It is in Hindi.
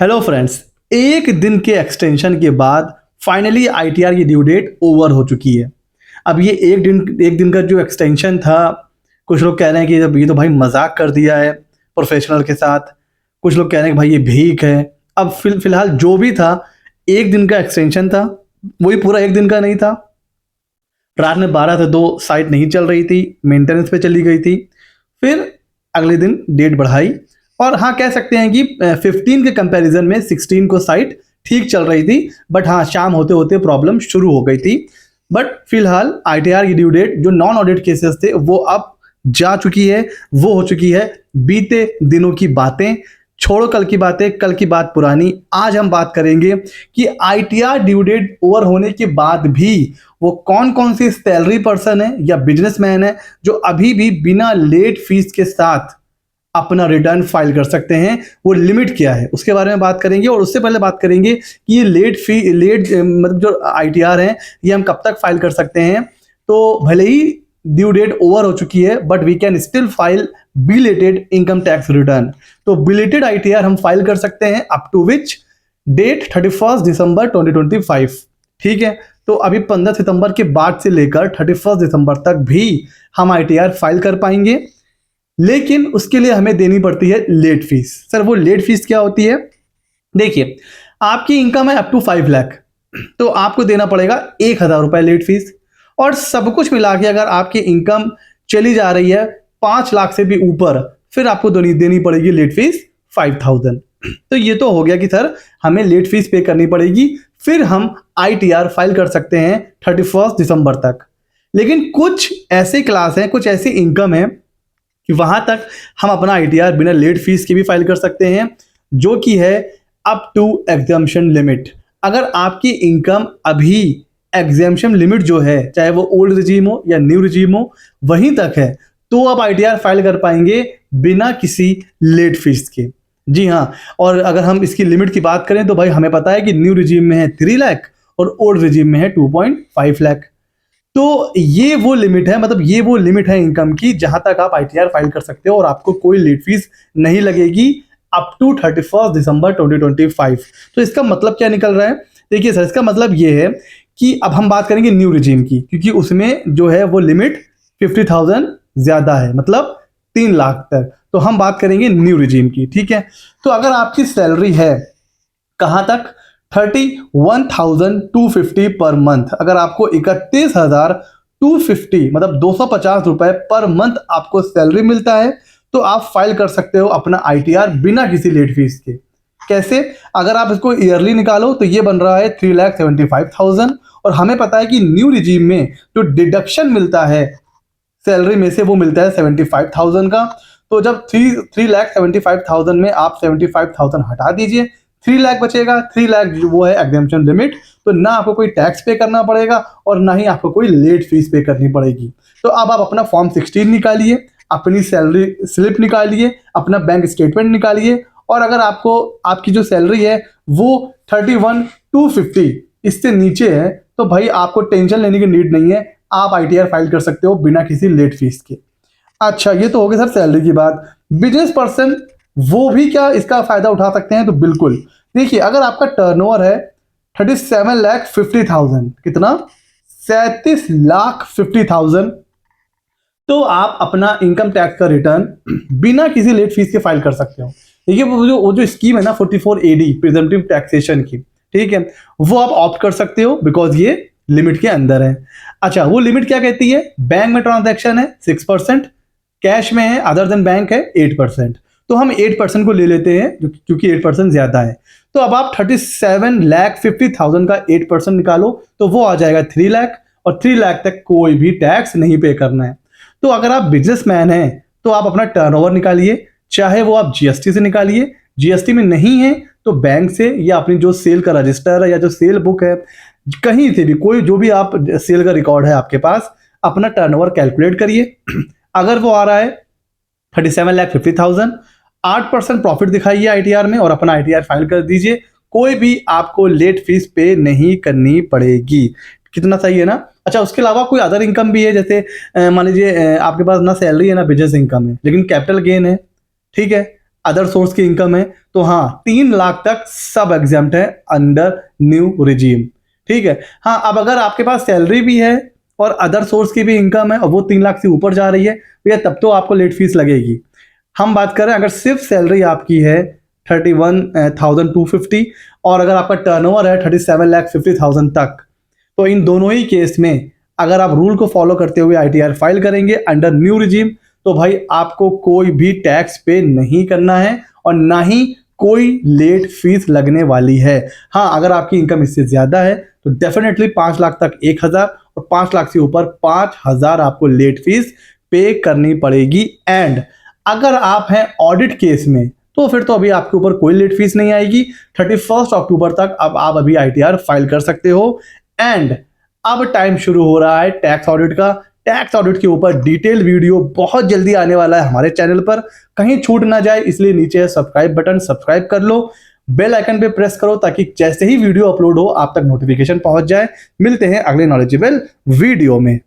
हेलो फ्रेंड्स, एक दिन के एक्सटेंशन के बाद फाइनली आईटीआर की ड्यू डेट ओवर हो चुकी है। अब ये एक दिन का जो एक्सटेंशन था, कुछ लोग कह रहे हैं कि जब ये तो भाई मजाक कर दिया है प्रोफेशनल के साथ। कुछ लोग कह रहे हैं कि भाई ये भीख है। अब फिलहाल जो भी था, एक दिन का एक्सटेंशन था, वही पूरा एक दिन का नहीं था। रात में 12 से 2 साइट नहीं चल रही थी, मेंटेनेंस पे चली गई थी। फिर अगले दिन डेट बढ़ाई और हाँ, कह सकते हैं कि 15 के कंपैरिजन में 16 को साइट ठीक चल रही थी। बट हाँ, शाम होते होते प्रॉब्लम शुरू हो गई थी। बट फिलहाल आईटीआर की ड्यू डेट जो नॉन ऑडिट केसेस थे वो अब जा चुकी है, वो हो चुकी है बीते दिनों की बातें। छोड़ो कल की बातें, कल की बात पुरानी। आज हम बात करेंगे कि आईटीआर ड्यू डेट ओवर होने के बाद भी वो कौन कौन सी सैलरी पर्सन है या बिजनेसमैन है जो अभी भी बिना लेट फीस के साथ अपना रिटर्न फाइल कर सकते हैं। वो लिमिट क्या है उसके बारे में बात करेंगे। और उससे पहले बात करेंगे कि ये लेट मतलब जो आईटीआर है ये हम कब तक फाइल कर सकते हैं। तो भले ही ड्यू डेट ओवर हो चुकी है but we can still file belated income tax return. तो बिलेटेड आईटीआर हम फाइल कर सकते हैं अप टू विच डेट 31 दिसंबर 2025। ठीक है, तो अभी 15 सितंबर के बाद से लेकर 31 दिसंबर तक भी हम आईटीआर फाइल कर पाएंगे, लेकिन उसके लिए हमें देनी पड़ती है लेट फीस। सर वो लेट फीस क्या होती है? देखिए, आपकी इनकम है अप टू 5 लाख, तो आपको देना पड़ेगा 1,000 रुपए लेट फीस। और सब कुछ मिला के अगर आपकी इनकम चली जा रही है 5 लाख से भी ऊपर, फिर आपको देनी पड़ेगी लेट फीस 5,000। तो ये तो हो गया कि सर हमें लेट फीस पे करनी पड़ेगी, फिर हम आईटीआर फाइल कर सकते हैं 31 दिसंबर तक। लेकिन कुछ ऐसे क्लास हैं, कुछ ऐसी इनकम है कि वहां तक हम अपना आईटीआर बिना लेट फीस के भी फाइल कर सकते हैं, जो कि है अप टू एग्जाम्पशन लिमिट। अगर आपकी इनकम अभी एग्जाम्पशन लिमिट जो है, चाहे वो ओल्ड रिजीम हो या न्यू रिजीम हो, वहीं तक है, तो आप आईटीआर फाइल कर पाएंगे बिना किसी लेट फीस के। जी हाँ, और अगर हम इसकी लिमिट की बात करें तो भाई हमें पता है कि न्यू रिजीम में है 3 लाख और ओल्ड रिजीम में है 2.5 लाख। तो ये वो लिमिट है, मतलब ये वो लिमिट है इनकम की जहां तक आप आईटीआर फाइल कर सकते हो और आपको कोई लेट फीस नहीं लगेगी अप टू 31 दिसंबर 2025। तो इसका मतलब क्या निकल रहा है? देखिए सर, इसका मतलब ये है कि अब हम बात करेंगे न्यू रिजीम की, क्योंकि उसमें जो है वो लिमिट 50,000 ज्यादा है, मतलब 3 लाख तक। तो हम बात करेंगे न्यू रिजीम की। ठीक है, तो अगर आपकी सैलरी है कहां तक? 31,250 पर मंथ। अगर आपको 31,250 मतलब 250 रुपए पर मंथ आपको सैलरी मिलता है, तो आप फाइल कर सकते हो अपना आईटीआर बिना किसी लेट फीस के। कैसे? अगर आप इसको ईयरली निकालो तो ये बन रहा है 3,75,000। और हमें पता है कि न्यू रिजीम में जो डिडक्शन मिलता है सैलरी में से, वो मिलता है 75,000 का। तो जब 3,75,000 में आप 75,000 हटा दीजिए, 3 लाख बचेगा। 3 लाख वो है एग्जाम्पशन लिमिट। तो ना आपको कोई टैक्स पे करना पड़ेगा और ना ही आपको कोई लेट फीस पे करनी पड़ेगी। तो अब आप अपना फॉर्म 16 निकालिए, अपनी सैलरी स्लिप निकालिए, अपना बैंक स्टेटमेंट निकालिए। और अगर आपको आपकी जो सैलरी है वो 31,250 इससे नीचे है, तो भाई आपको टेंशन लेने की नीड नहीं है, आप आईटीआर फाइल कर सकते हो बिना किसी लेट फीस के। अच्छा, ये तो हो गया सर सैलरी की बात। बिजनेस पर्सन वो भी क्या इसका फायदा उठा सकते हैं? तो बिल्कुल। देखिए, अगर आपका टर्नओवर है 37,50,000, कितना? 37,50,000, तो आप अपना इनकम टैक्स का रिटर्न बिना किसी लेट फीस के फाइल कर सकते हो। देखिए, वो जो स्कीम है ना 44AD प्रिजम्पटिव टैक्सेशन की, ठीक है, वो आप ऑप्ट कर सकते हो बिकॉज ये लिमिट के अंदर है। अच्छा, वो लिमिट क्या कहती है? बैंक में ट्रांजैक्शन है 6%, कैश में है अदर देन बैंक है 8%। तो हम 8% को ले लेते हैं क्योंकि 8% ज्यादा है। तो अब आप 37,50,000 का 8% निकालो तो वो आ जाएगा 3 लाख, और 3 लाख तक कोई भी टैक्स नहीं पे करना है। तो अगर आप बिजनेसमैन हैं तो आप अपना टर्नओवर निकालिए, चाहे वो आप जीएसटी से निकालिए। जीएसटी में नहीं है तो बैंक से, या अपनी जो सेल का रजिस्टर है या जो सेल बुक है, कहीं से भी, कोई जो भी आप सेल का रिकॉर्ड है आपके पास, अपना टर्नओवर कैलकुलेट करिए। अगर वो आ रहा है 37,50,000, 8% प्रॉफिट दिखाइए आईटीआर में और अपना आईटीआर फाइल कर दीजिए। कोई भी आपको लेट फीस पे नहीं करनी पड़ेगी। कितना सही है ना? अच्छा, उसके अलावा कोई अदर इनकम भी है, जैसे मान लीजिए आपके पास ना सैलरी है ना बिजनेस इनकम है, लेकिन कैपिटल गेन है, ठीक है, अदर सोर्स की इनकम है, तो हाँ 3 लाख तक सब एग्जाम्प्ट है अंडर न्यू रिजीम। ठीक है। हाँ, अब अगर आपके पास सैलरी भी है और अदर सोर्स की भी इनकम है और वो 3 लाख से ऊपर जा रही है भैया, तब तो आपको लेट फीस लगेगी। हम बात करें अगर सिर्फ सैलरी आपकी है 31,250 और अगर आपका टर्नओवर है 37,50,000 तक, तो इन दोनों ही केस में अगर आप रूल को फॉलो करते हुए आईटीआर फाइल करेंगे अंडर न्यू रिजीम, तो भाई आपको कोई भी टैक्स पे नहीं करना है और ना ही कोई लेट फीस लगने वाली है। हाँ, अगर आपकी इनकम इससे ज्यादा है तो डेफिनेटली 5 लाख तक 1,000 और 5 लाख से ऊपर 5,000 आपको लेट फीस पे करनी पड़ेगी। एंड अगर आप हैं ऑडिट केस में तो फिर तो अभी आपके ऊपर कोई लेट फीस नहीं आएगी। 31 अक्टूबर तक अब आप अभी आईटीआर फाइल कर सकते हो। एंड अब टाइम शुरू हो रहा है टैक्स ऑडिट का। टैक्स ऑडिट के ऊपर डिटेल वीडियो बहुत जल्दी आने वाला है हमारे चैनल पर, कहीं छूट ना जाए इसलिए नीचे है सब्सक्राइब बटन, सब्सक्राइब कर लो, बेल आइकन पे प्रेस करो ताकि जैसे ही वीडियो अपलोड हो आप तक नोटिफिकेशन पहुंच जाए। मिलते हैं अगले नॉलेजेबल वीडियो में।